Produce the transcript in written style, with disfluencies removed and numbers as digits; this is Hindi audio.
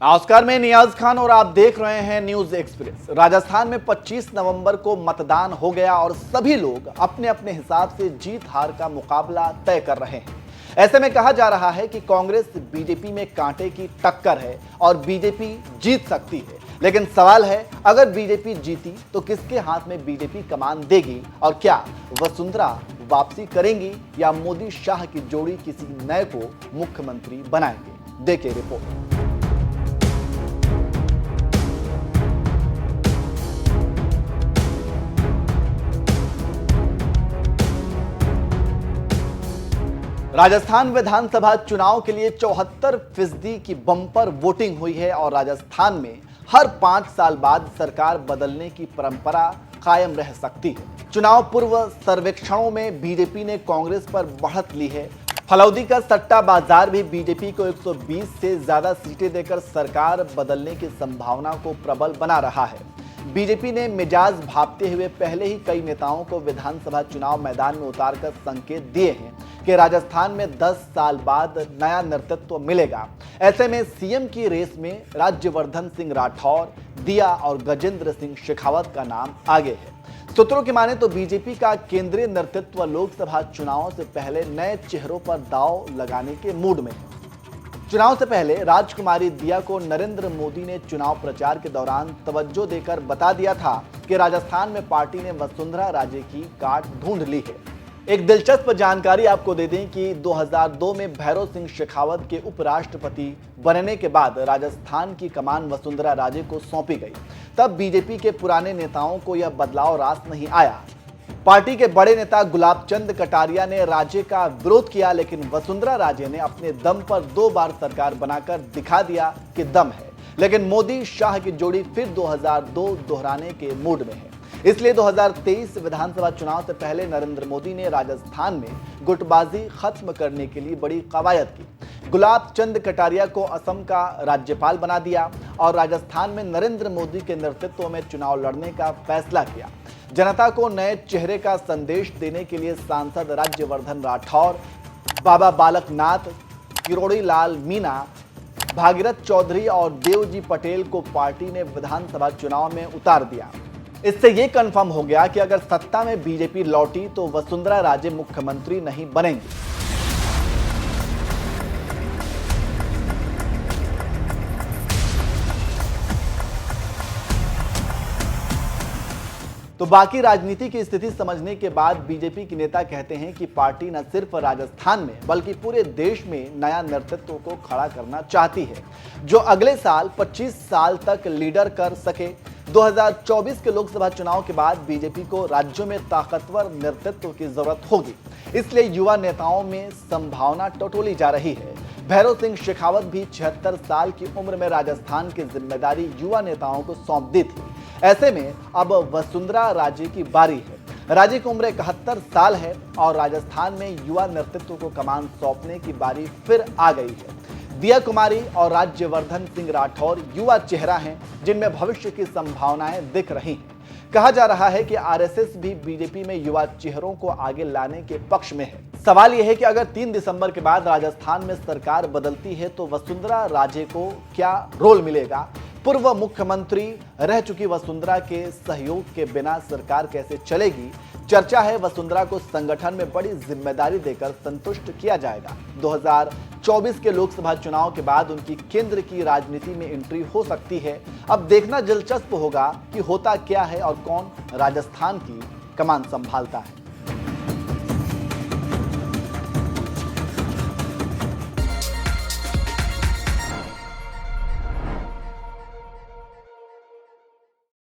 नमस्कार, मैं नियाज खान और आप देख रहे हैं न्यूज एक्सप्रेस। राजस्थान में 25 नवंबर को मतदान हो गया और सभी लोग अपने अपने हिसाब से जीत हार का मुकाबला तय कर रहे हैं। ऐसे में कहा जा रहा है कि कांग्रेस बीजेपी में कांटे की टक्कर है और बीजेपी जीत सकती है। लेकिन सवाल है, अगर बीजेपी जीती तो किसके हाथ में बीजेपी कमान देगी और क्या वसुंधरा वापसी करेंगी या मोदी शाह की जोड़ी किसी नए को मुख्यमंत्री बनाएंगे? देखिए रिपोर्ट। राजस्थान विधानसभा चुनाव के लिए 74% की बम्पर वोटिंग हुई है और राजस्थान में हर 5 साल बाद सरकार बदलने की परंपरा कायम रह सकती है। चुनाव पूर्व सर्वेक्षणों में बीजेपी ने कांग्रेस पर बढ़त ली है। फलौदी का सट्टा बाजार भी बीजेपी को 120 से ज्यादा सीटें देकर सरकार बदलने की संभावना को प्रबल बना रहा है। बीजेपी ने मिजाज भापते हुए पहले ही कई नेताओं को विधानसभा चुनाव मैदान में उतारकर संकेत दिए हैं कि राजस्थान में 10 साल बाद नया नेतृत्व मिलेगा। ऐसे में सीएम की रेस में राज्यवर्धन सिंह राठौर, दिया और गजेंद्र सिंह शेखावत का नाम आगे है। सूत्रों की माने तो बीजेपी का केंद्रीय नेतृत्व लोकसभा चुनावों से पहले नए चेहरों पर दांव लगाने के मूड में है। चुनाव से पहले राजकुमारी दिया को नरेंद्र मोदी ने चुनाव प्रचार के दौरान तवज्जो देकर बता दिया था कि राजस्थान में पार्टी ने वसुंधरा राजे की काट ढूंढ ली है। एक दिलचस्प जानकारी आपको दे दें कि 2002 में भैरव सिंह शेखावत के उपराष्ट्रपति बनने के बाद राजस्थान की कमान वसुंधरा राजे को सौंपी गई। तब बीजेपी के पुराने नेताओं को यह बदलाव रास नहीं आया। पार्टी के बड़े नेता गुलाब चंद कटारिया ने राजे का विरोध किया, लेकिन वसुंधरा राजे ने अपने दम पर 2 बार सरकार बनाकर दिखा दिया कि दम है। लेकिन मोदी शाह की जोड़ी फिर 2002 दोहराने के मूड में है। इसलिए 2023 विधानसभा चुनाव से पहले नरेंद्र मोदी ने राजस्थान में गुटबाजी खत्म करने के लिए बड़ी कवायद की। गुलाब चंद कटारिया को असम का राज्यपाल बना दिया और राजस्थान में नरेंद्र मोदी के नेतृत्व में चुनाव लड़ने का फैसला किया। जनता को नए चेहरे का संदेश देने के लिए सांसद राज्यवर्धन राठौर, बाबा बालकनाथ, किरोड़ी लाल मीणा, भागीरथ चौधरी और देवजी पटेल को पार्टी ने विधानसभा चुनाव में उतार दिया। इससे यह कंफर्म हो गया कि अगर सत्ता में बीजेपी लौटी तो वसुंधरा राजे मुख्यमंत्री नहीं बनेंगी। तो बाकी राजनीति की स्थिति समझने के बाद बीजेपी के नेता कहते हैं कि पार्टी न सिर्फ राजस्थान में बल्कि पूरे देश में नया नेतृत्व को खड़ा करना चाहती है, जो अगले साल 25 साल तक लीडर कर सके। 2024 के लोकसभा चुनाव के बाद बीजेपी को राज्यों में ताकतवर नेतृत्व की जरूरत होगी। इसलिए युवा नेताओं में संभावना टटोली जा रही है। भैरव सिंह शेखावत भी 76 साल की उम्र में राजस्थान की जिम्मेदारी युवा नेताओं को सौंप दी थी। ऐसे में अब वसुंधरा राजे की बारी है। राजे की उम्र 71 साल है और राजस्थान में युवा नेतृत्व को कमान सौंपने की बारी फिर आ गई है। दिया कुमारी और राज्यवर्धन सिंह राठौर युवा चेहरा हैं, जिनमें भविष्य की संभावनाएं दिख रही हैं। कहा जा रहा है कि आरएसएस भी बीजेपी में युवा चेहरों को आगे लाने के पक्ष में है। सवाल यह है कि अगर 3 दिसंबर के बाद राजस्थान में सरकार बदलती है तो वसुंधरा राजे को क्या रोल मिलेगा? पूर्व मुख्यमंत्री रह चुकी वसुंधरा के सहयोग के बिना सरकार कैसे चलेगी? चर्चा है वसुंधरा को संगठन में बड़ी जिम्मेदारी देकर संतुष्ट किया जाएगा। 2024 के लोकसभा चुनाव के बाद उनकी केंद्र की राजनीति में एंट्री हो सकती है। अब देखना दिलचस्प होगा कि होता क्या है और कौन राजस्थान की कमान संभालता है।